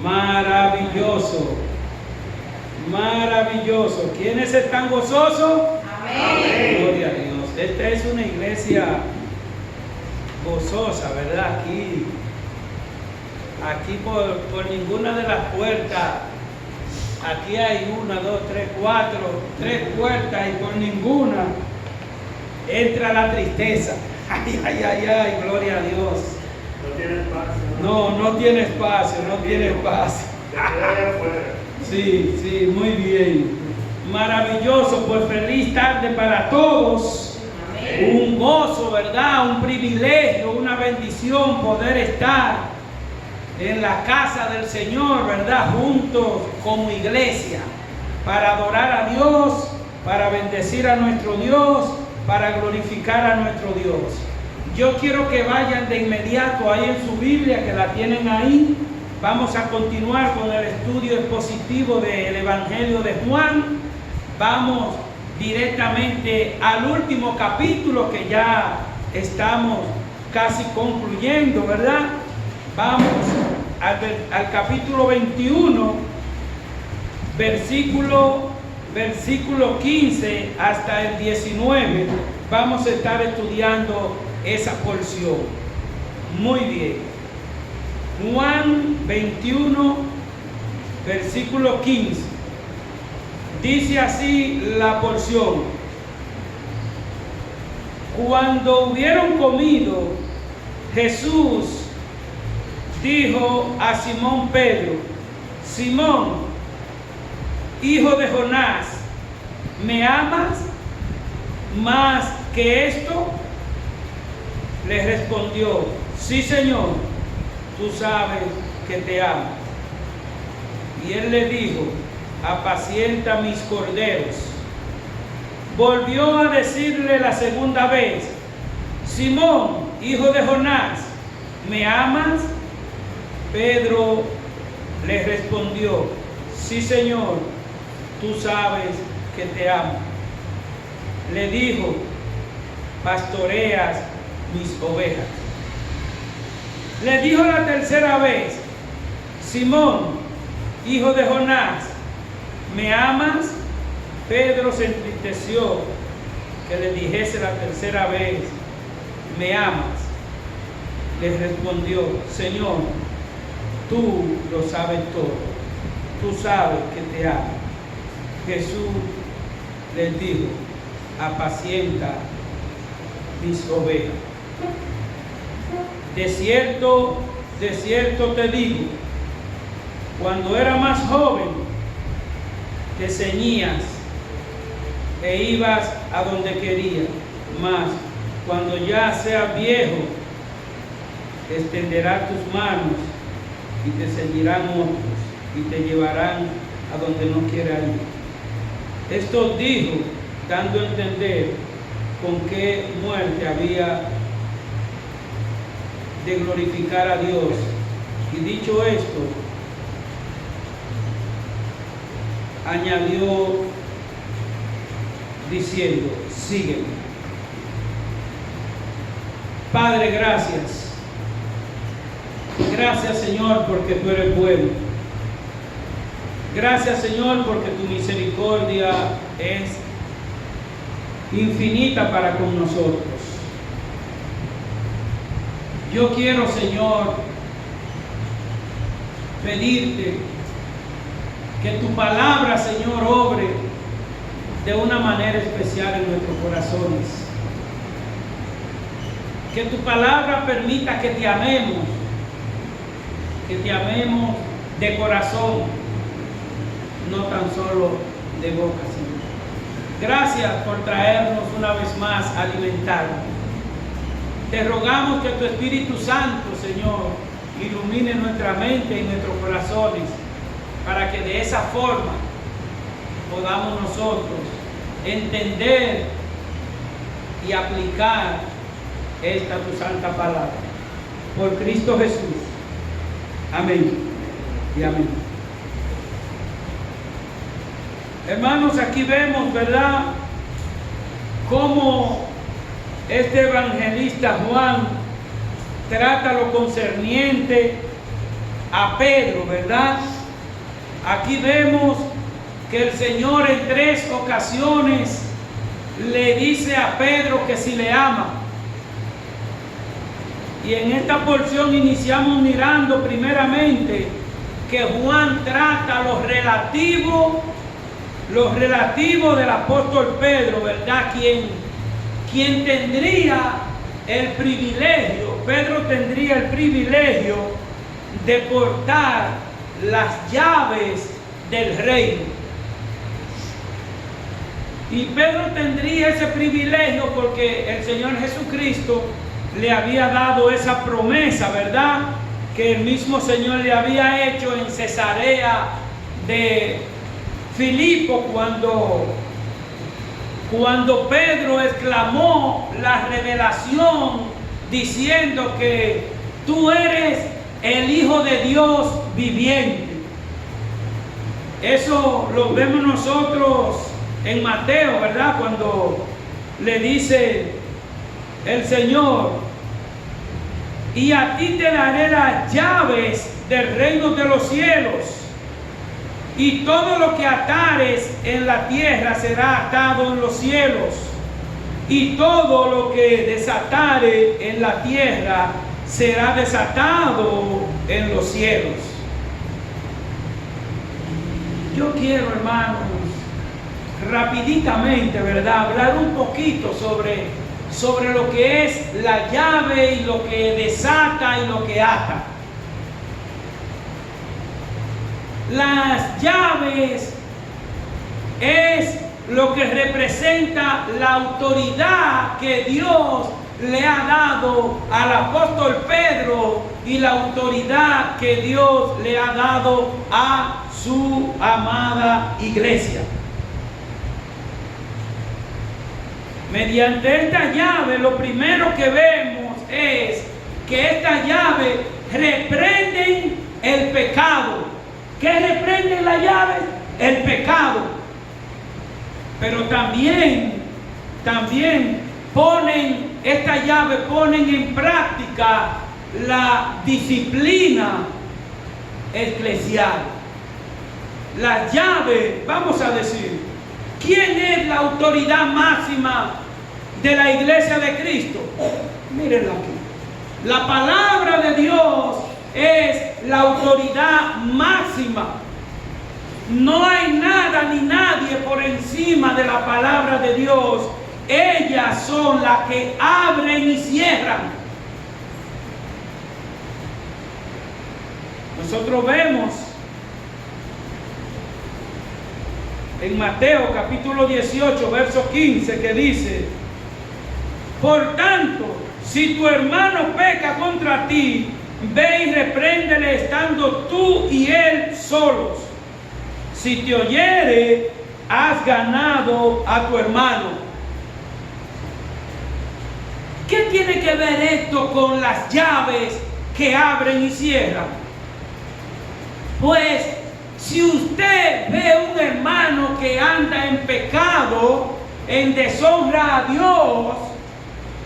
Maravilloso, maravilloso. ¿Quiénes están gozosos? Amén. Gloria a Dios. Esta es una iglesia gozosa, ¿verdad? Aquí por ninguna de las puertas, aquí hay 1, 2, 3, 4, 3 puertas y por ninguna entra la tristeza. Ay, ay, ay, ay, gloria a Dios. No tiene espacio. No tiene espacio, no tiene espacio. Se queda allá afuera. Sí, muy bien. Maravilloso, pues feliz tarde para todos. Amén. Un gozo, ¿verdad? Un privilegio, una bendición poder estar en la casa del Señor, ¿verdad? Juntos como iglesia, para adorar a Dios, para bendecir a nuestro Dios, para glorificar a nuestro Dios. Yo quiero que vayan de inmediato ahí en su Biblia, que la tienen ahí. Vamos a continuar con el estudio expositivo del Evangelio de Juan. Vamos directamente al último capítulo, que ya estamos casi concluyendo, ¿verdad? Vamos al capítulo 21, versículo 15 hasta el 19. Vamos a estar estudiando esa porción. Muy bien. Juan 21, versículo 15. Dice así la porción: cuando hubieron comido, Jesús dijo a Simón Pedro: Simón, hijo de Jonás, ¿me amas más que esto? Le respondió: sí, Señor, tú sabes que te amo. Y él le dijo: apacienta mis corderos. Volvió a decirle la segunda vez: Simón, hijo de Jonás, ¿me amas? Pedro le respondió: sí, Señor, tú sabes que te amo. Le dijo: pastoreas mis ovejas. Le dijo la tercera vez: Simón, hijo de Jonás, ¿me amas? Pedro se entristeció que le dijese la tercera vez: ¿me amas? Le respondió: Señor, tú lo sabes todo, tú sabes que te amo. Jesús les dijo: apacienta mis ovejas. De cierto te digo, cuando era más joven, te ceñías e ibas a donde querías, mas cuando ya seas viejo, extenderás tus manos y te ceñirán otros y te llevarán a donde no quieras ir. Esto dijo, dando a entender con qué muerte había de glorificar a Dios. Y dicho esto, añadió diciendo: sígueme. Padre, gracias. Gracias, Señor, porque tú eres bueno. Gracias, Señor, porque tu misericordia es infinita para con nosotros. Yo quiero, Señor, pedirte que tu palabra, Señor, obre de una manera especial en nuestros corazones. Que tu palabra permita que te amemos de corazón, no tan solo de boca, Señor. Gracias por traernos una vez más a alimentarnos. Te rogamos que tu Espíritu Santo, Señor, ilumine nuestra mente y nuestros corazones, para que de esa forma podamos nosotros entender y aplicar esta tu santa palabra. Por Cristo Jesús. Amén y amén. Hermanos, aquí vemos, ¿verdad?, cómo este evangelista Juan trata lo concerniente a Pedro, ¿verdad? Aquí vemos que el Señor en 3 ocasiones le dice a Pedro que si le ama. Y en esta porción iniciamos mirando primeramente que Juan trata lo relativo del apóstol Pedro, ¿verdad? Quien tendría el privilegio, Pedro tendría el privilegio de portar las llaves del reino. Y Pedro tendría ese privilegio porque el Señor Jesucristo le había dado esa promesa, ¿verdad? Que el mismo Señor le había hecho en Cesarea de Filipo cuando Pedro exclamó la revelación diciendo que tú eres el Hijo de Dios viviente. Eso lo vemos nosotros en Mateo, ¿verdad? Cuando le dice el Señor: y a ti te daré las llaves del reino de los cielos, y todo lo que atares en la tierra será atado en los cielos, y todo lo que desatare en la tierra será desatado en los cielos. Yo quiero, hermanos, rapiditamente, ¿verdad?, hablar un poquito sobre lo que es la llave y lo que desata y lo que ata. Las llaves es lo que representa la autoridad que Dios le ha dado al apóstol Pedro y la autoridad que Dios le ha dado a su amada iglesia. Mediante esta llave, lo primero que vemos es que esta llave reprenden el pecado. ¿Qué reprende la llave? El pecado. Pero también esta llave ponen en práctica la disciplina eclesial. La llave, vamos a decir, ¿quién es la autoridad máxima de la iglesia de Cristo? Mírenla aquí. La palabra de Dios es la autoridad máxima. No hay nada ni nadie por encima de la palabra de Dios. Ellas son las que abren y cierran. Nosotros vemos en Mateo capítulo 18, verso 15, que dice: por tanto, si tu hermano peca contra ti, ve y repréndele estando tú y él solos. Si te oyere, has ganado a tu hermano. ¿Qué tiene que ver esto con las llaves que abren y cierran? Pues si usted ve un hermano que anda en pecado, en deshonra a Dios,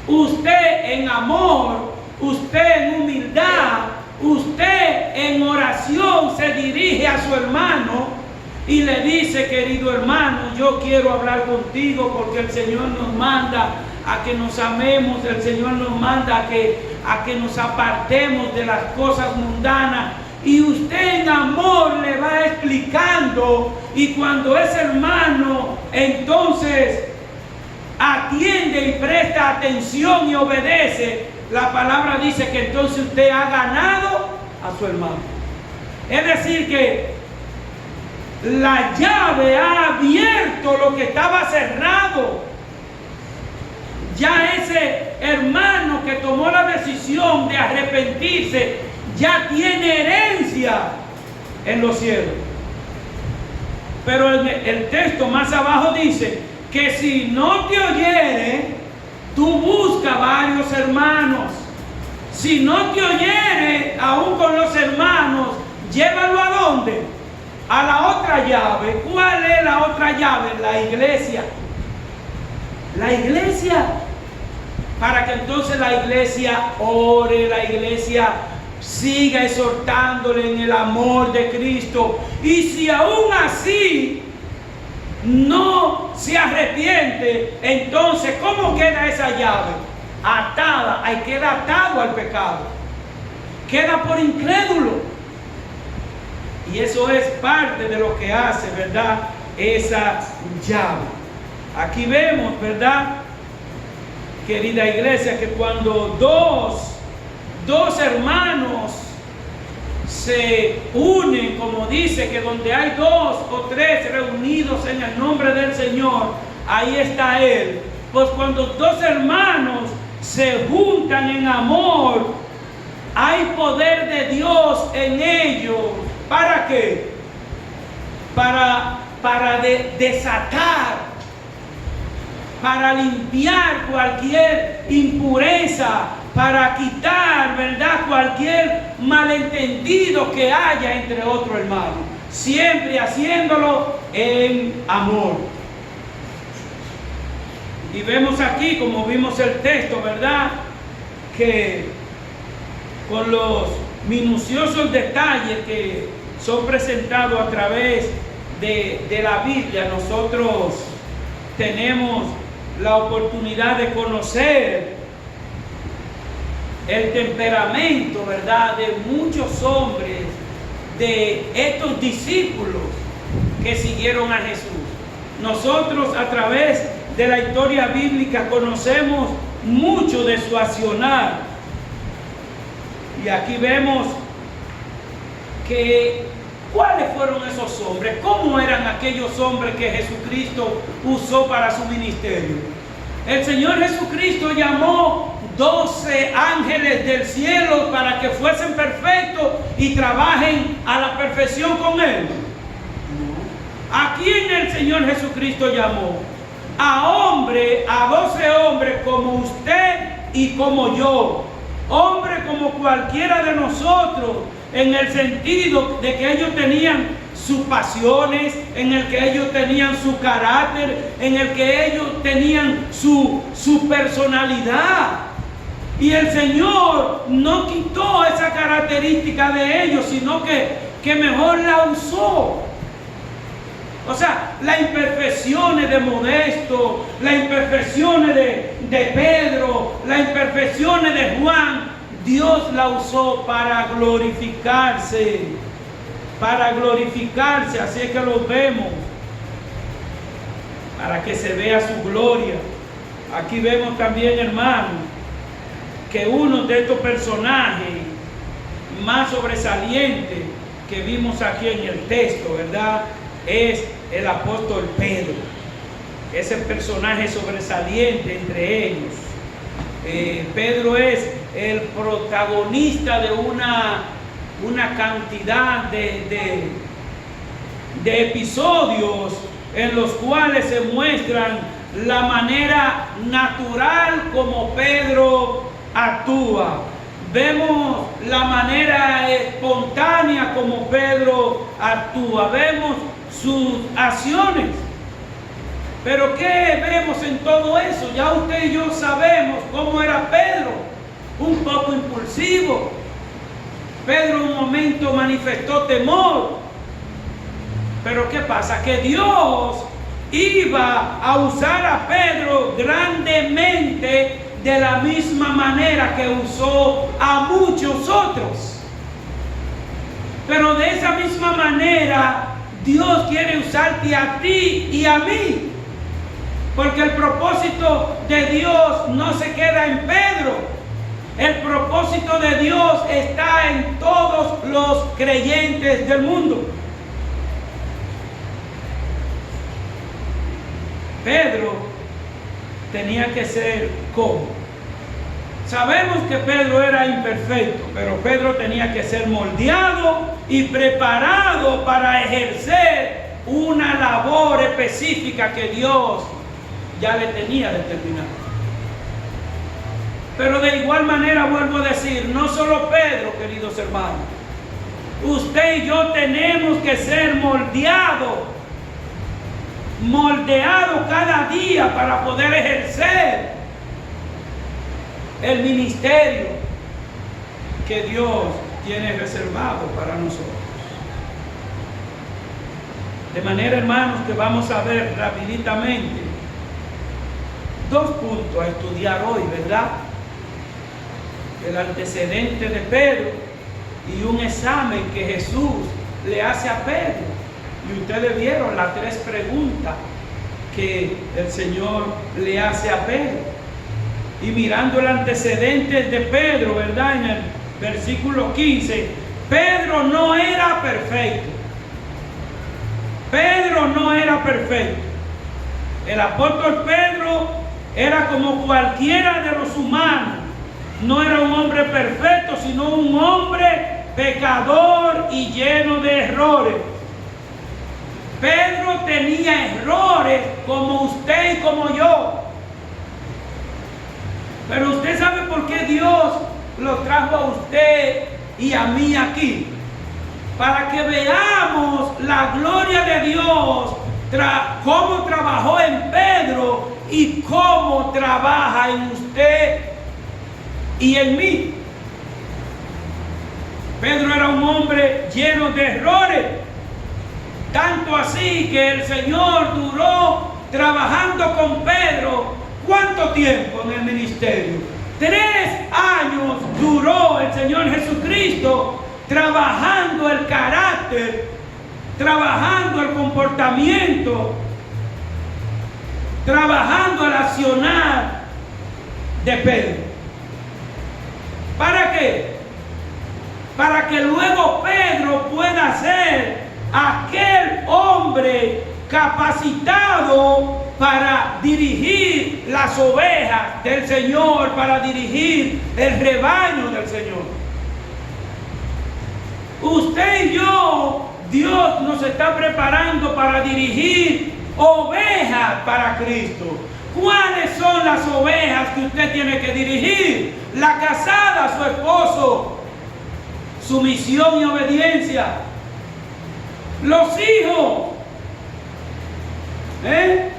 usted en amor, usted en humildad, usted en oración se dirige a su hermano y le dice: querido hermano, yo quiero hablar contigo porque el Señor nos manda a que nos amemos, el Señor nos manda a que nos apartemos de las cosas mundanas. Y usted en amor le va explicando, y cuando ese hermano entonces atiende y presta atención y obedece, la palabra dice que entonces usted ha ganado a su hermano. Es decir, que la llave ha abierto lo que estaba cerrado. Ya ese hermano que tomó la decisión de arrepentirse ya tiene herencia en los cielos. Pero el texto más abajo dice que si no te oyere, tú busca varios hermanos. Si no te oyere, aún con los hermanos, llévalo ¿a dónde? A la otra llave. ¿Cuál es la otra llave? La iglesia. La iglesia, para que entonces la iglesia ore, la iglesia siga exhortándole en el amor de Cristo. Y si aún así no se arrepiente, entonces ¿cómo queda esa llave? Atada, ahí queda atado al pecado, queda por incrédulo. Y eso es parte de lo que hace, ¿verdad?, esa llave. Aquí vemos, ¿verdad?, querida iglesia, que cuando dos hermanos se unen, como dice, que donde hay 2 o 3 reunidos en el nombre del Señor, ahí está Él. Pues cuando 2 hermanos se juntan en amor, hay poder de Dios en ellos. ¿Para qué? Para desatar, para limpiar cualquier impureza, para quitar, ¿verdad?, cualquier malentendido que haya entre otro hermano, siempre haciéndolo en amor. Y vemos aquí, como vimos el texto, ¿verdad?, que con los minuciosos detalles que son presentados a través de la Biblia, nosotros tenemos la oportunidad de conocer el temperamento, ¿verdad?, de muchos hombres, de estos discípulos que siguieron a Jesús. Nosotros, a través de la historia bíblica, conocemos mucho de su accionar. Y aquí vemos que ¿cuáles fueron esos hombres? ¿Cómo eran aquellos hombres que Jesucristo usó para su ministerio? El Señor Jesucristo llamó 12 ángeles del cielo para que fuesen perfectos y trabajen a la perfección con Él. ¿A quién el Señor Jesucristo llamó? A 12 hombres como usted y como yo. Hombres como cualquiera de nosotros, en el sentido de que ellos tenían sus pasiones, en el que ellos tenían su carácter, en el que ellos tenían su personalidad. Y el Señor no quitó esa característica de ellos, sino que mejor la usó. O sea, las imperfecciones de Modesto, las imperfecciones de Pedro, las imperfecciones de Juan, Dios la usó para glorificarse, así es que los vemos, para que se vea su gloria. Aquí vemos también, hermanos, que uno de estos personajes más sobresalientes que vimos aquí en el texto, ¿verdad?, es el apóstol Pedro. Ese personaje sobresaliente entre ellos. Pedro es el protagonista de una cantidad de episodios en los cuales se muestran la manera natural como Pedro actúa. Vemos la manera espontánea como Pedro actúa. Vemos sus acciones. Pero ¿qué vemos en todo eso? Ya usted y yo sabemos cómo era Pedro. Un poco impulsivo. Pedro en un momento manifestó temor. Pero ¿qué pasa? Que Dios iba a usar a Pedro grandemente, de la misma manera que usó a muchos otros. Pero de esa misma manera Dios quiere usarte a ti y a mí, porque el propósito de Dios no se queda en Pedro. El propósito de Dios está en todos los creyentes del mundo. Pedro tenía que ser como. Sabemos que Pedro era imperfecto, pero Pedro tenía que ser moldeado y preparado para ejercer una labor específica que Dios ya le tenía determinada. Pero de igual manera vuelvo a decir, no solo Pedro, queridos hermanos, usted y yo tenemos que ser moldeados cada día para poder ejercer el ministerio que Dios tiene reservado para nosotros. De manera, hermanos, que vamos a ver rapiditamente 2 puntos a estudiar hoy, ¿verdad? El antecedente de Pedro y un examen que Jesús le hace a Pedro. Y ustedes vieron las 3 preguntas que el Señor le hace a Pedro. Y mirando el antecedente de Pedro, ¿verdad? En el versículo 15, Pedro no era perfecto. Pedro no era perfecto. El apóstol Pedro era como cualquiera de los humanos. No era un hombre perfecto, sino un hombre pecador y lleno de errores. Pedro tenía errores como usted y como yo. Pero usted sabe por qué Dios lo trajo a usted y a mí aquí. Para que veamos la gloria de Dios, cómo trabajó en Pedro y cómo trabaja en usted y en mí. Pedro era un hombre lleno de errores, tanto así que el Señor duró trabajando con Pedro. ¿Cuánto tiempo en el ministerio? 3 años duró el Señor Jesucristo trabajando el carácter, trabajando el comportamiento, trabajando el accionar de Pedro. ¿Para qué? Para que luego Pedro pueda ser aquel hombre capacitado para dirigir las ovejas del Señor, para dirigir el rebaño del Señor. Usted y yo, Dios nos está preparando para dirigir ovejas para Cristo. ¿Cuáles son las ovejas que usted tiene que dirigir? La casada, su esposo, sumisión y obediencia. Los hijos,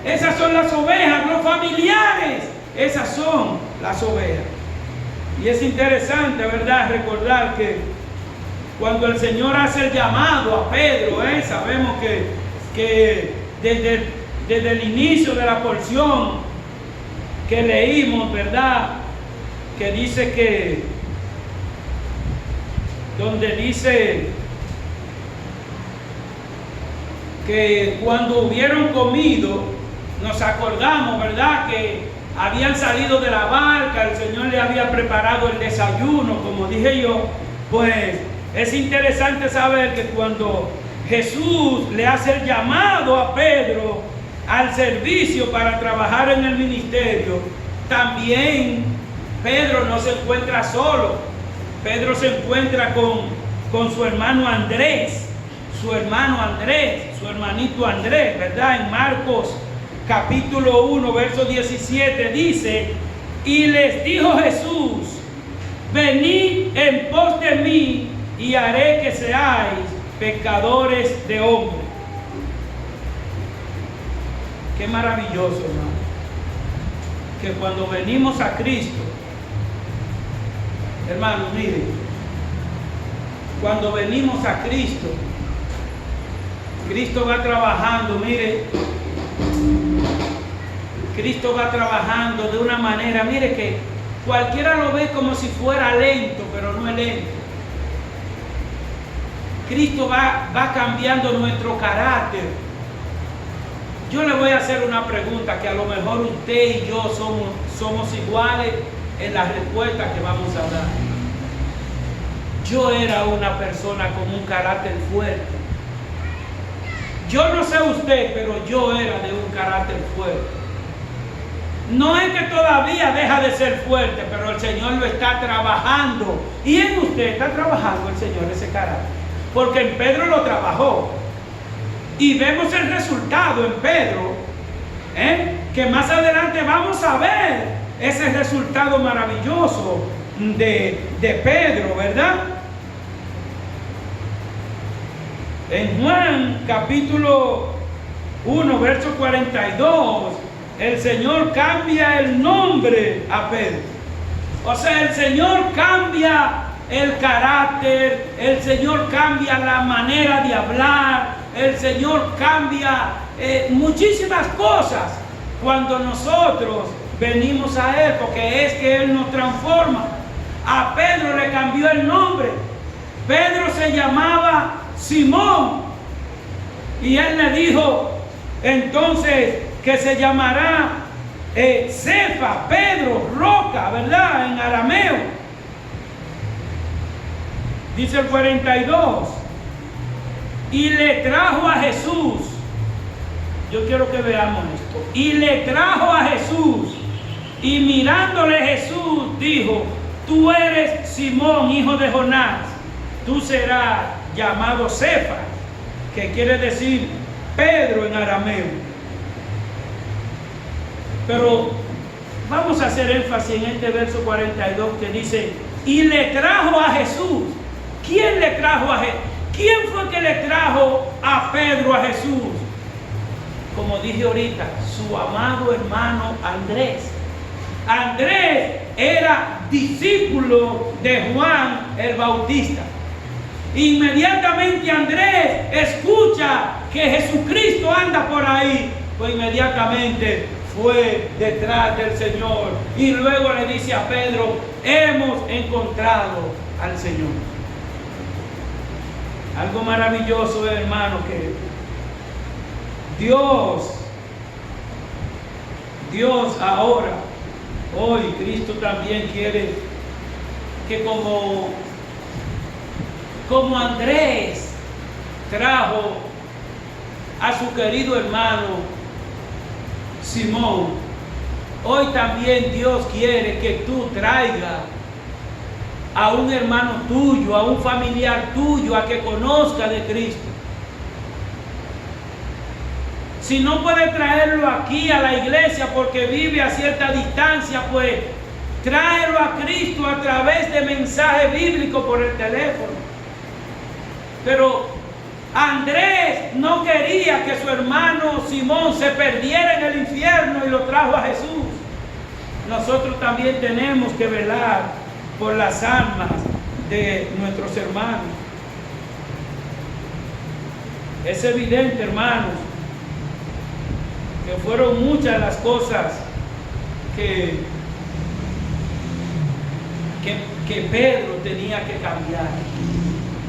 esas son las ovejas. Los familiares, esas son las ovejas. Y es interesante, ¿verdad?, recordar que cuando el Señor hace el llamado a Pedro, sabemos que desde el inicio de la porción que leímos, ¿verdad?, que dice donde dice que cuando hubieron comido, nos acordamos, ¿verdad?, que habían salido de la barca, el Señor le había preparado el desayuno, como dije yo. Pues es interesante saber que cuando Jesús le hace el llamado a Pedro al servicio para trabajar en el ministerio, también Pedro no se encuentra solo. Pedro se encuentra con su hermano Andrés, su hermanito Andrés, ¿verdad? En Marcos capítulo 1, verso 17 dice: y les dijo Jesús, venid en pos de mí y haré que seáis pescadores de hombres. Qué maravilloso, hermano, que cuando venimos a Cristo, hermano, miren, cuando venimos a Cristo, Cristo va trabajando, mire, Cristo va trabajando de una manera, mire, que cualquiera lo ve como si fuera lento, pero no es lento. Cristo va cambiando nuestro carácter. Yo le voy a hacer una pregunta que a lo mejor usted y yo somos iguales en la respuesta que vamos a dar. Yo era una persona con un carácter fuerte. Yo no sé usted, pero yo era de un carácter fuerte. No es que todavía deja de ser fuerte, pero el Señor lo está trabajando. Y en usted está trabajando el Señor ese carácter. Porque en Pedro lo trabajó. Y vemos el resultado en Pedro, que más adelante vamos a ver ese resultado maravilloso de Pedro, ¿verdad? En Juan capítulo 1, verso 42, el Señor cambia el nombre a Pedro. O sea, el Señor cambia el carácter, el Señor cambia la manera de hablar, el Señor cambia muchísimas cosas cuando nosotros venimos a Él, porque es que Él nos transforma. A Pedro le cambió el nombre. Pedro se llamaba Simón y Él le dijo entonces que se llamará Cefa, Pedro, roca, ¿verdad? En arameo. Dice el 42. Y le trajo a Jesús. Yo quiero que veamos esto. Y le trajo a Jesús. Y mirándole Jesús dijo: tú eres Simón, hijo de Jonás. Tú serás llamado Cefa, que quiere decir Pedro en arameo. Pero vamos a hacer énfasis en este verso 42 que dice: y le trajo a Jesús. ¿Quién le trajo a Jesús? ¿Quién fue que le trajo a Pedro a Jesús? Como dije ahorita, su amado hermano Andrés. Andrés era discípulo de Juan el Bautista. Inmediatamente Andrés escucha que Jesucristo anda por ahí, pues inmediatamente fue detrás del Señor y luego le dice a Pedro: hemos encontrado al Señor. Algo maravilloso, hermano, que Dios ahora, hoy Cristo también quiere que como Andrés trajo a su querido hermano Simón, hoy también Dios quiere que tú traigas a un hermano tuyo, a un familiar tuyo, a que conozca de Cristo. Si no puede traerlo aquí a la iglesia porque vive a cierta distancia, pues tráelo a Cristo a través de mensaje bíblico por el teléfono. Pero Andrés no quería que su hermano Simón se perdiera en el infierno y lo trajo a Jesús. Nosotros también tenemos que velar por las almas de nuestros hermanos. Es evidente, hermanos, que fueron muchas las cosas que Pedro tenía que cambiar.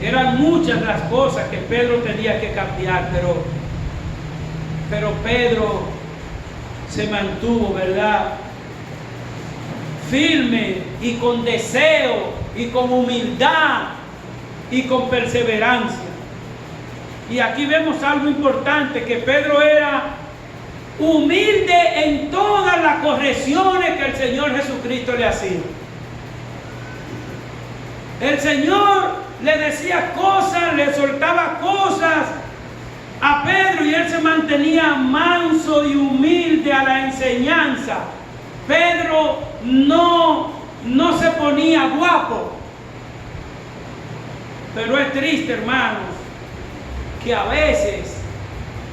Eran muchas las cosas que Pedro tenía que cambiar, pero Pedro se mantuvo, ¿verdad?, firme y con deseo y con humildad y con perseverancia. Y aquí vemos algo importante, que Pedro era humilde en todas las correcciones que el Señor Jesucristo le hacía. El Señor le decía cosas, le soltaba cosas a Pedro y él se mantenía manso y humilde a la enseñanza. Pedro no se ponía guapo. Pero es triste, hermanos, que a veces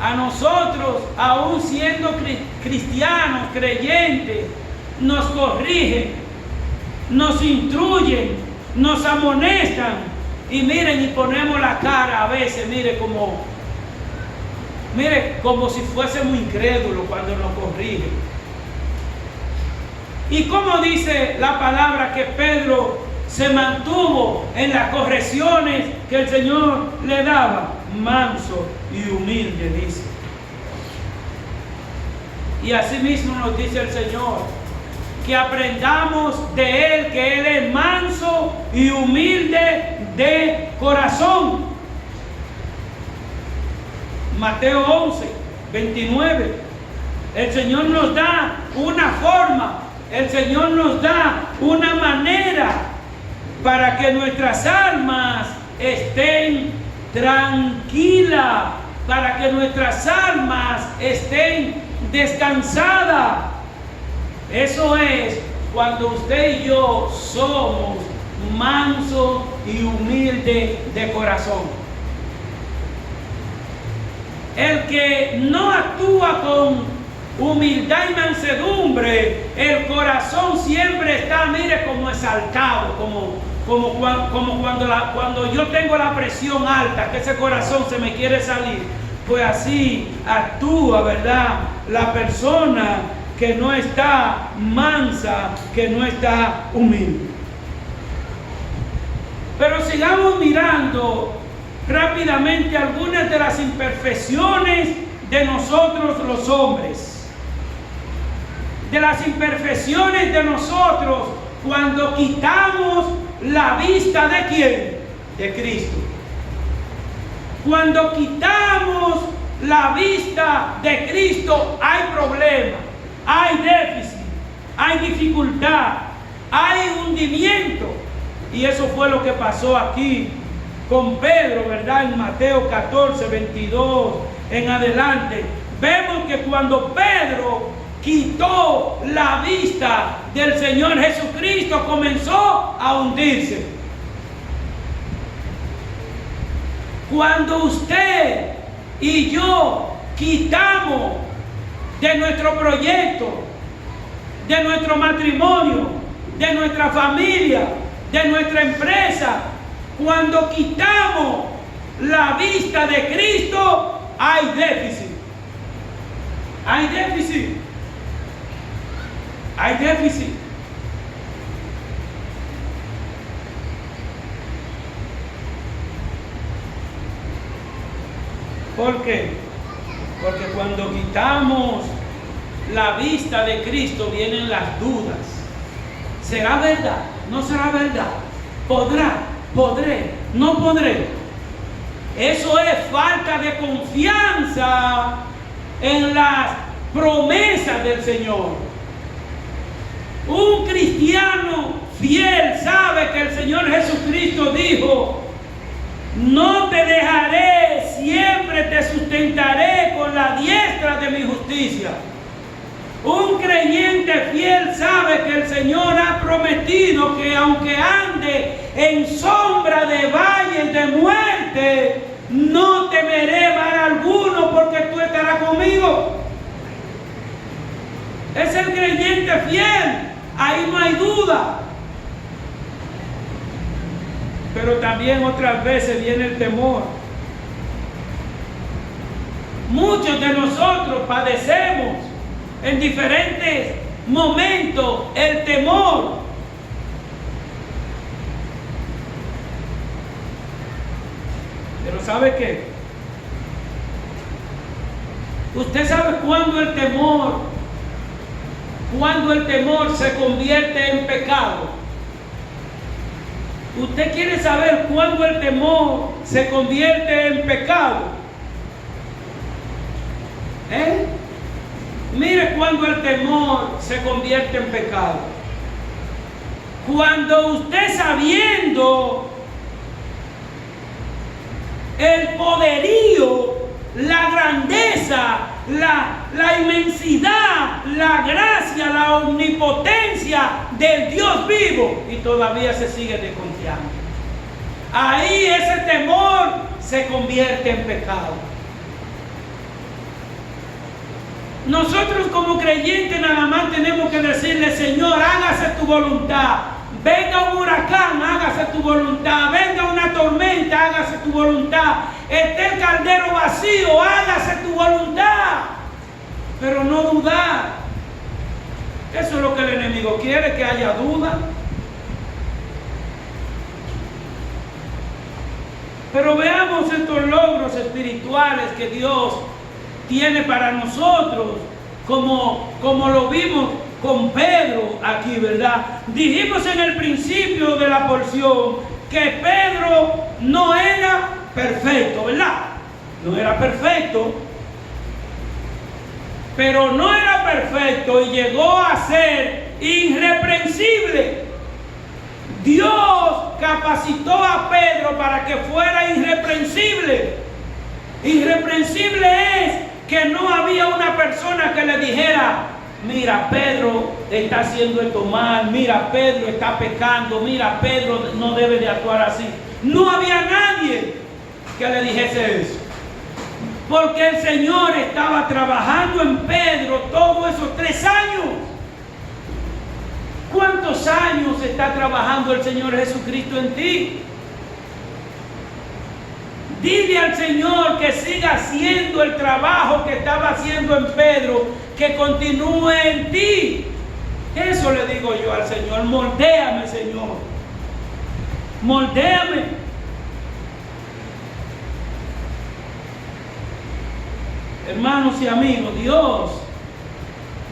a nosotros, aún siendo cristianos, creyentes, nos corrigen, nos instruyen, nos amonestan y miren, y ponemos la cara a veces, mire como si fuésemos incrédulos cuando nos corrigen. Y como dice la palabra que Pedro se mantuvo en las correcciones que el Señor le daba, manso y humilde, dice. Y así mismo nos dice el Señor, que aprendamos de Él, que Él es manso y humilde de corazón. Mateo 11, 29. El Señor nos da una forma, el Señor nos da una manera para que nuestras almas estén tranquilas, para que nuestras almas estén descansadas. Eso es cuando usted y yo somos mansos y humildes de corazón. El que no actúa con humildad y mansedumbre, el corazón siempre está, mire, como exaltado, como cuando yo tengo la presión alta, que ese corazón se me quiere salir, pues así actúa, ¿verdad?, la persona que no está mansa, que no está humilde. Pero sigamos mirando rápidamente algunas de las imperfecciones de nosotros los hombres. De las imperfecciones de nosotros cuando quitamos la vista ¿de quién? De Cristo. Cuando quitamos la vista de Cristo hay problema, hay déficit, hay dificultad, hay hundimiento. Y eso fue lo que pasó aquí con Pedro, ¿verdad? En Mateo 14, 22 en adelante. Vemos que cuando Pedro quitó la vista del Señor Jesucristo, comenzó a hundirse. Cuando usted y yo quitamos de nuestro proyecto, de nuestro matrimonio, de nuestra familia, de nuestra empresa, cuando quitamos la vista de Cristo, hay déficit. Hay déficit. Hay déficit. ¿Por qué? Porque cuando quitamos la vista de Cristo vienen las dudas. ¿Será verdad? ¿No será verdad? ¿Podrá? ¿Podré? ¿No podré? Eso es falta de confianza en las promesas del Señor. Un cristiano fiel sabe que el Señor Jesucristo dijo: no te dejaré, siempre te sustentaré con la diestra de mi justicia. Un creyente fiel sabe que el Señor ha prometido que aunque ande en sombra de valles de muerte, no temeré mal alguno porque tú estarás conmigo. Es el creyente fiel, ahí no hay duda. Pero también otras veces viene el temor. Muchos de nosotros padecemos en diferentes momentos el temor. Pero ¿sabe qué? Usted sabe cuándo el temor se convierte en pecado. ¿Usted quiere saber cuándo el temor se convierte en pecado? Mire cuándo el temor se convierte en pecado. Cuando usted, sabiendo el poderío, la grandeza, la inmensidad, la gracia, la omnipotencia del Dios vivo, y todavía se sigue desconfiando, ahí ese temor se convierte en pecado. Nosotros como creyentes nada más tenemos que decirle: Señor, hágase tu voluntad. Venga un huracán, hágase tu voluntad. Venga una tormenta, hágase tu voluntad. Esté el caldero vacío, hágase tu voluntad. Pero no dudar. Eso es lo que el enemigo quiere, que haya duda. Pero veamos estos logros espirituales que Dios tiene para nosotros, como lo vimos con Pedro aquí, ¿verdad? Dijimos en el principio de la porción que Pedro no era perfecto, ¿verdad? No era perfecto, pero no era perfecto y llegó a ser irreprensible. Dios capacitó a Pedro para que fuera irreprensible. Irreprensible es que no había una persona que le dijera: mira, Pedro está haciendo esto mal, mira, Pedro está pecando, mira, Pedro no debe de actuar así. No había nadie que le dijese eso, porque el Señor estaba trabajando en Pedro todos esos 3 años. ¿Cuántos años está trabajando el Señor Jesucristo en ti? Dile al Señor que siga haciendo el trabajo que estaba haciendo en Pedro, que continúe en ti. Eso le digo yo al Señor. Moldéame, Señor. Moldéame. Hermanos y amigos,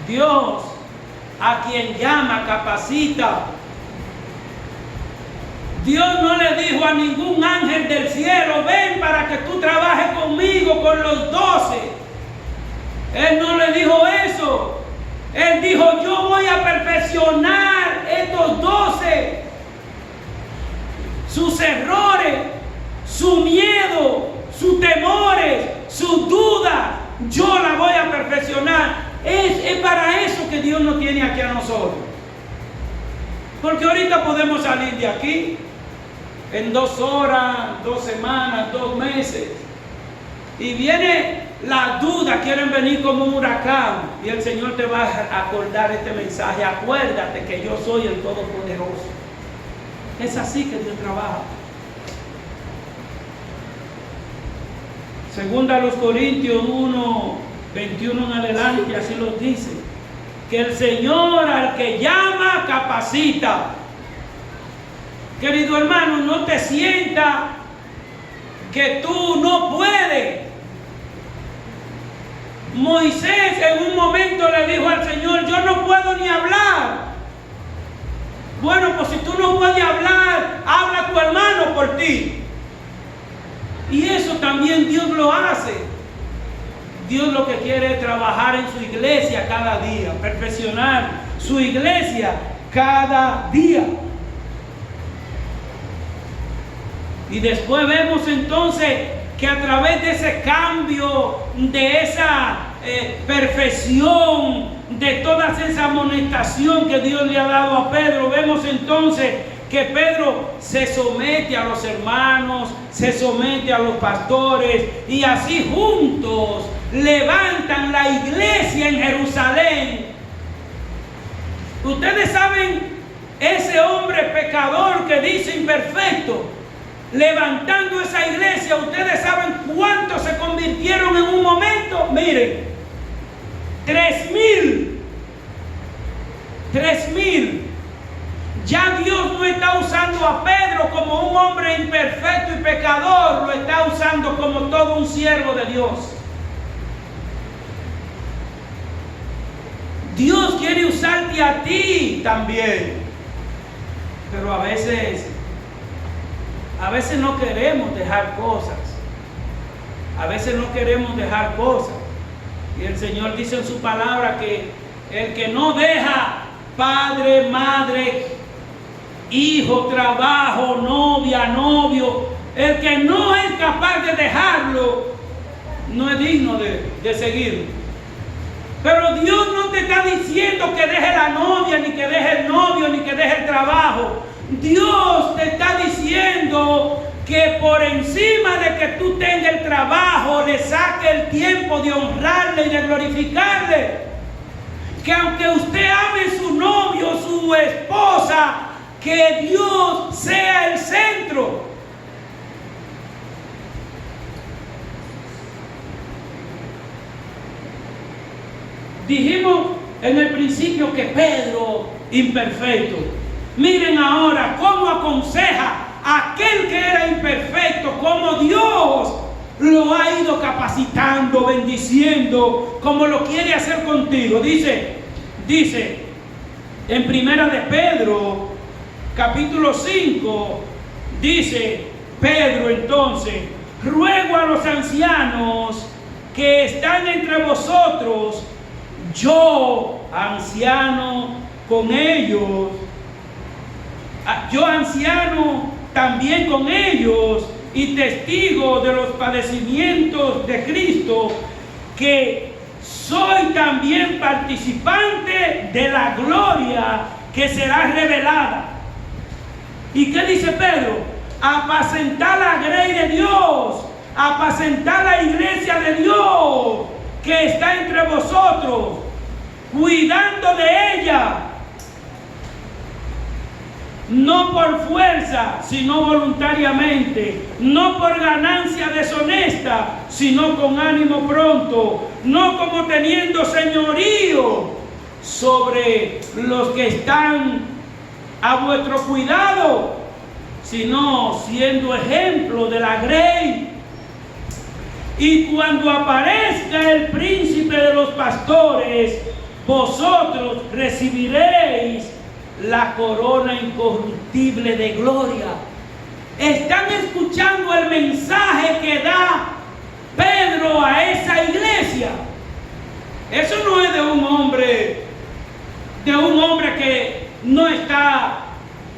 Dios, a quien llama, capacita. Dios no le dijo a ningún ángel del cielo: ven para que tú trabajes conmigo con los 12. Él no le dijo eso. Él dijo: yo voy a perfeccionar estos 12. Sus errores, su miedo, sus temores, sus dudas, yo la voy a perfeccionar. Es para eso que Dios nos tiene aquí a nosotros. Porque ahorita podemos salir de aquí en 2 horas, 2 semanas, 2 meses. Y viene la duda, quieren venir como un huracán. Y el Señor te va a acordar este mensaje: acuérdate que yo soy el Todopoderoso. Es así que Dios trabaja. Segunda a los Corintios 1, 21 en adelante, así lo dice: que el Señor al que llama, capacita. Querido hermano, no te sientas que tú no puedes. Moisés en un momento le dijo al Señor: yo no puedo ni hablar. Bueno, pues si tú no puedes hablar, habla tu hermano por ti. Y eso también Dios lo hace. Dios lo que quiere es trabajar en su iglesia cada día, perfeccionar su iglesia cada día. Y después vemos entonces que a través de ese cambio, de esa perfección, de toda esa amonestación que Dios le ha dado a Pedro, vemos entonces que Pedro se somete a los hermanos, se somete a los pastores, y así juntos levantan la iglesia en Jerusalén. Ustedes saben, ese hombre pecador que dice imperfecto, levantando esa iglesia, ustedes saben cuántos se convirtieron en un momento. Miren, 3,000. Ya Dios no está usando a Pedro como un hombre imperfecto y pecador, lo está usando como todo un siervo de Dios. Dios quiere usarte a ti también, pero a veces no queremos dejar cosas. A veces no queremos dejar cosas. Y el Señor dice en su palabra que el que no deja padre, madre, hijo, trabajo, novia, novio, el que no es capaz de dejarlo, no es digno de seguirlo. Pero Dios no te está diciendo que deje la novia, ni que deje el novio, ni que deje el trabajo. Dios te está diciendo que por encima de que tú tengas el trabajo, le saque el tiempo de honrarle y de glorificarle. Que aunque usted ame su novio, su esposa, que Dios sea el centro. Dijimos en el principio que Pedro, imperfecto. Miren ahora cómo aconseja a aquel que era imperfecto, cómo Dios lo ha ido capacitando, bendiciendo, como lo quiere hacer contigo. Dice en Primera de Pedro, capítulo 5, dice Pedro entonces: ruego a los ancianos que están entre vosotros, yo anciano con ellos, yo anciano también con ellos y testigo de los padecimientos de Cristo, que soy también participante de la gloria que será revelada. ¿Y qué dice Pedro? Apacentar la grey de Dios, apacentar la iglesia de Dios que está entre vosotros, cuidando de ella. no por fuerza, sino voluntariamente, no por ganancia deshonesta, sino con ánimo pronto, no como teniendo señorío sobre los que están a vuestro cuidado, sino siendo ejemplo de la grey. Y cuando aparezca el príncipe de los pastores, vosotros recibiréis la corona incorruptible de gloria. ¿Están escuchando el mensaje que da Pedro a esa iglesia? Eso no es de un hombre que no está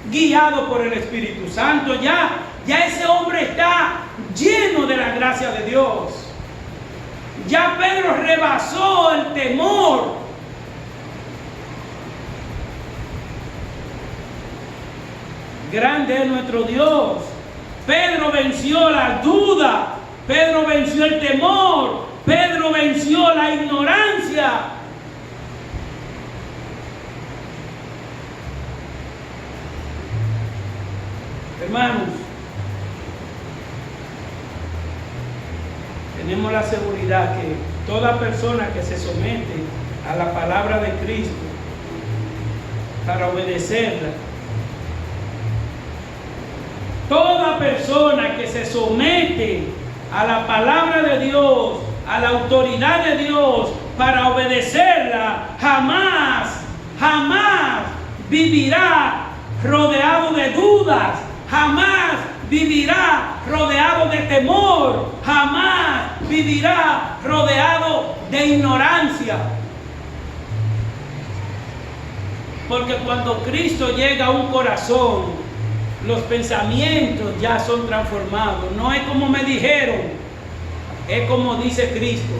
guiado por el Espíritu Santo. Ya ese hombre está lleno de la gracia de Dios. Ya Pedro rebasó el temor. Grande es nuestro Dios. Pedro venció la duda. Pedro venció el temor. Pedro venció la ignorancia. Hermanos, tenemos la seguridad que toda persona que se somete a la palabra de Cristo para obedecerla, toda persona que se somete a la palabra de Dios, a la autoridad de Dios, para obedecerla, jamás vivirá rodeado de dudas, jamás vivirá rodeado de temor, jamás vivirá rodeado de ignorancia. Porque cuando Cristo llega a un corazón, los pensamientos ya son transformados. No es como me dijeron, es como dice Cristo.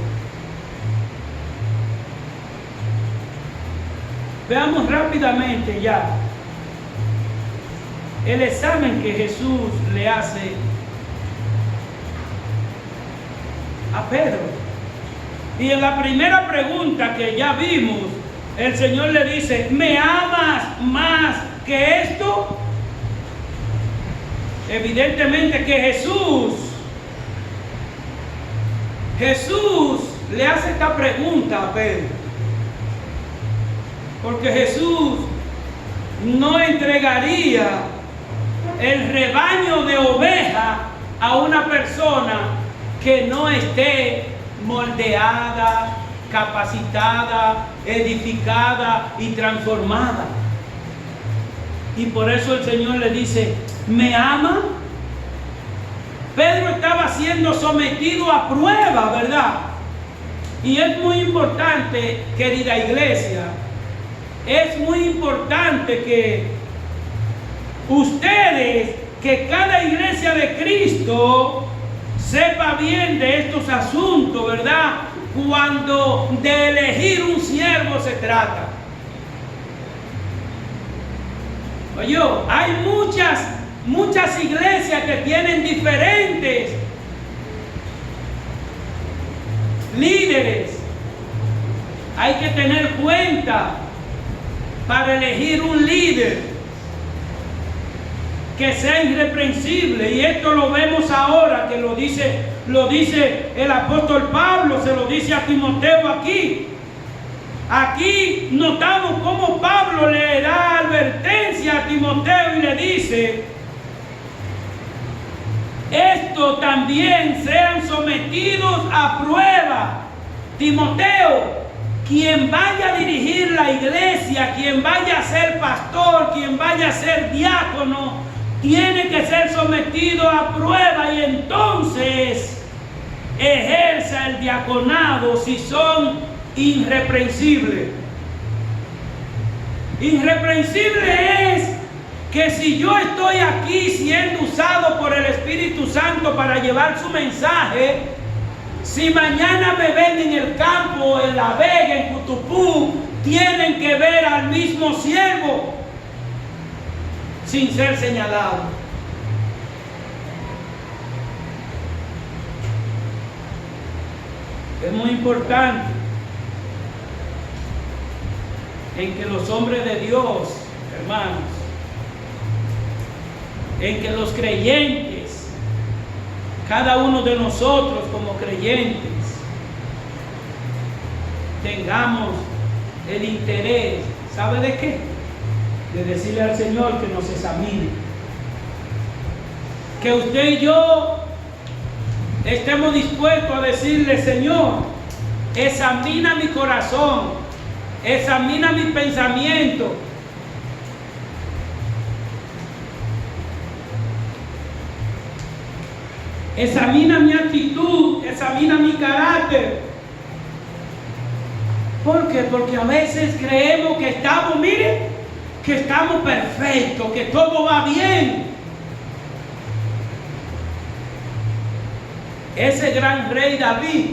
Veamos rápidamente ya el examen que Jesús le hace a Pedro. Y en la primera pregunta que ya vimos, el Señor le dice: ¿me amas más que esto? Evidentemente que Jesús le hace esta pregunta a Pedro, porque Jesús no entregaría el rebaño de ovejas a una persona que no esté moldeada, capacitada, edificada y transformada. Y por eso el Señor le dice: ¿me ama? Pedro estaba siendo sometido a prueba, ¿verdad? Y es muy importante, querida iglesia, es muy importante que ustedes, que cada iglesia de Cristo sepa bien de estos asuntos, ¿verdad? Cuando de elegir un siervo se trata. Oye, hay muchas iglesias que tienen diferentes líderes. Hay que tener cuenta para elegir un líder que sea irreprensible. Y esto lo vemos ahora, que lo dice el apóstol Pablo, se lo dice a Timoteo aquí. Aquí notamos cómo Pablo le da advertencia a Timoteo y le dice: esto también sean sometidos a prueba. Timoteo, quien vaya a dirigir la iglesia, quien vaya a ser pastor, quien vaya a ser diácono, tiene que ser sometido a prueba, y entonces ejerza el diaconado si son irreprensibles. Irreprensible es que si yo estoy aquí siendo usado por el Espíritu Santo para llevar su mensaje, si mañana me ven en el campo, en La Vega, en Cutupú, tienen que ver al mismo siervo sin ser señalado. Es muy importante en que los hombres de Dios, hermanos, en que los creyentes, cada uno de nosotros como creyentes, tengamos el interés, ¿sabe de qué? De decirle al Señor que nos examine. Que usted y yo estemos dispuestos a decirle: Señor, examina mi corazón, examina mi pensamiento. Examina mi actitud, examina mi carácter. ¿Por qué? Porque a veces creemos que estamos, mire, que estamos perfectos, que todo va bien. Ese gran rey David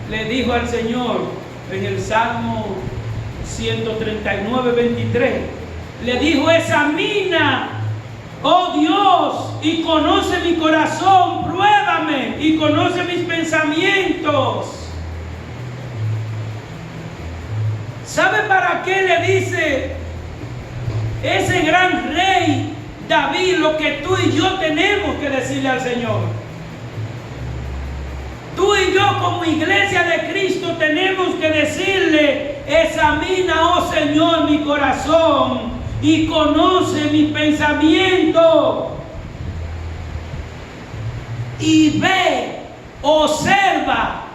le dijo al Señor en el Salmo 139, 23, le dijo: examina, oh Dios, y conoce mi corazón, pruébame y conoce mis pensamientos. ¿Sabe para qué le dice ese gran rey David lo que tú y yo tenemos que decirle al Señor? Tú y yo como iglesia de Cristo tenemos que decirle: examina, oh Señor, mi corazón y conoce mi pensamiento. Y ve, observa,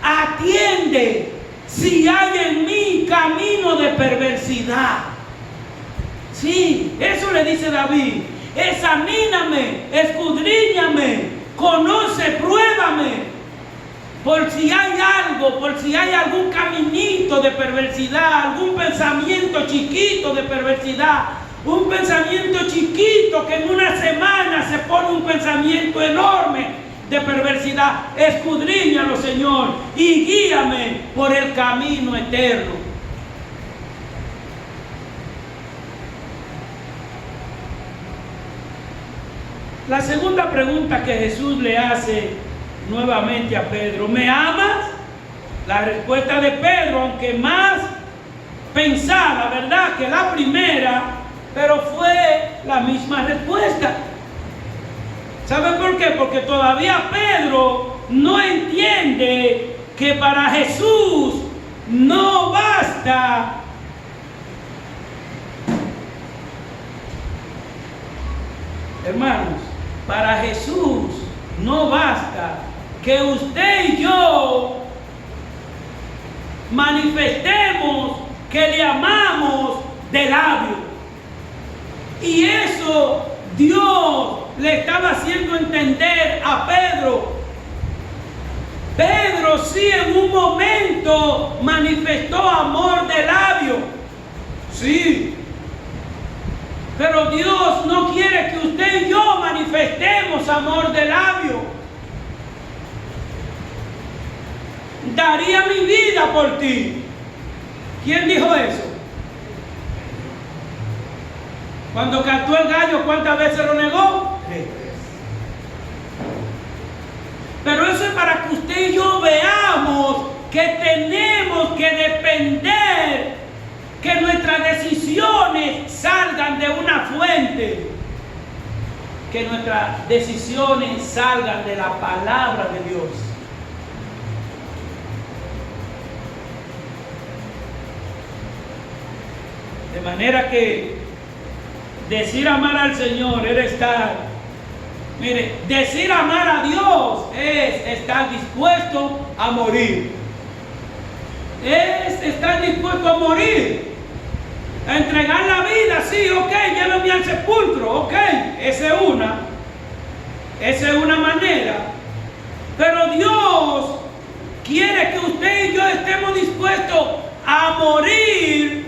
atiende si hay en mí camino de perversidad. Sí, eso le dice David: examíname, escudriñame, conoce, pruébame, por si hay algo, por si hay algún caminito de perversidad, algún pensamiento chiquito de perversidad, un pensamiento chiquito que en una semana se pone un pensamiento enorme de perversidad. Escudriñalo, Señor, y guíame por el camino eterno. La segunda pregunta que Jesús le hace nuevamente a Pedro: ¿me amas? La respuesta de Pedro, aunque más pensada, ¿verdad?, que la primera, pero fue la misma respuesta. ¿Saben por qué? Porque todavía Pedro no entiende que para Jesús no basta hermanos, para Jesús no basta que usted y yo manifestemos que le amamos de labio. Y eso Dios le estaba haciendo entender a Pedro. Pedro sí en un momento manifestó amor de labio. Sí. Pero Dios no quiere que usted y yo manifestemos amor de labio. Daría mi vida por ti. ¿Quién dijo eso? Cuando cantó el gallo, ¿cuántas veces lo negó? 3. Pero eso es para que usted y yo veamos que tenemos que depender, que nuestras decisiones salgan de una fuente, que nuestras decisiones salgan de la palabra de Dios. De manera que decir amar al Señor es estar, mire, decir amar a Dios es estar dispuesto a morir. Es estar dispuesto a morir, a entregar la vida. Sí, ok, llévame al sepulcro, ok, esa es una manera. Pero Dios quiere que usted y yo estemos dispuestos a morir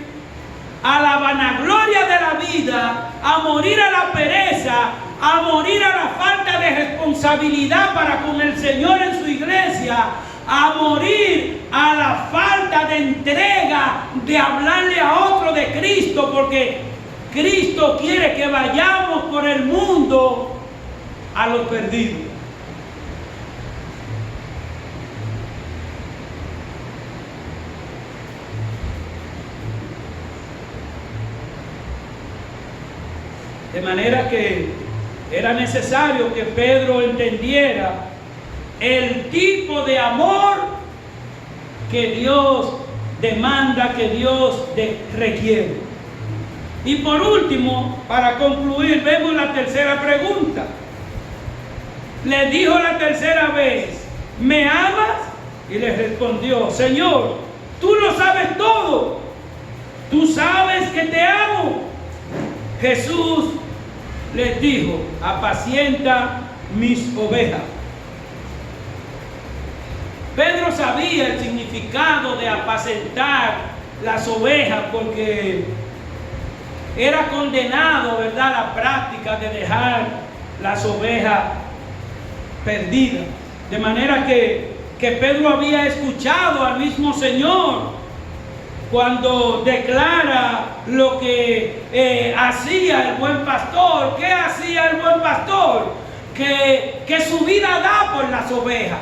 a la vanagloria de la vida, a morir a la pereza, a morir a la falta de responsabilidad para con el Señor en su iglesia, a morir a la falta de entrega de hablarle a otro de Cristo, porque Cristo quiere que vayamos por el mundo a los perdidos. De manera que Era necesario que Pedro entendiera el tipo de amor que Dios demanda, que Dios requiere. Y por último, para concluir, vemos la tercera pregunta. Le dijo la tercera vez: ¿me amas? Y le respondió: Señor, tú lo sabes todo. Tú sabes que te amo. Jesús les dijo: apacienta mis ovejas. Pedro sabía el significado de apacentar las ovejas, porque era condenado, ¿verdad?, a la práctica de dejar las ovejas perdidas. De manera que Pedro había escuchado al mismo Señor cuando declara lo que hacía el buen pastor. ¿Qué hacía el buen pastor? Que su vida da por las ovejas.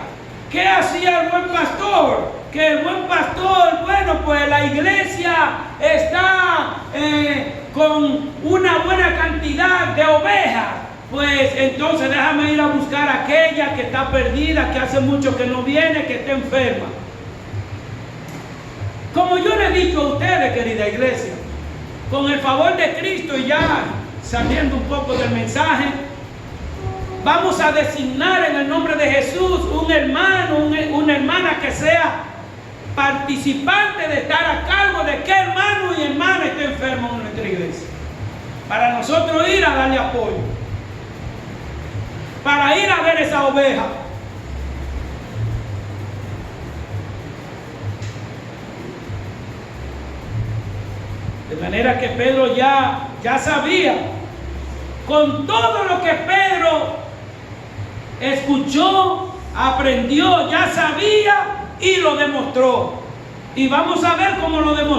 ¿Qué hacía el buen pastor? Que el buen pastor, bueno, pues la iglesia está con una buena cantidad de ovejas. Pues entonces déjame ir a buscar a aquella que está perdida, que hace mucho que no viene, que está enferma. Como yo le he dicho a ustedes, querida iglesia, con el favor de Cristo y ya saliendo un poco del mensaje, vamos a designar en el nombre de Jesús un hermano, una hermana que sea participante de estar a cargo de qué hermano y hermana esté enfermo en nuestra iglesia, para nosotros ir a darle apoyo, para ir a ver esa oveja. De manera que Pedro ya sabía, con todo lo que Pedro escuchó, aprendió, ya sabía y lo demostró. Y vamos a ver cómo lo demostró.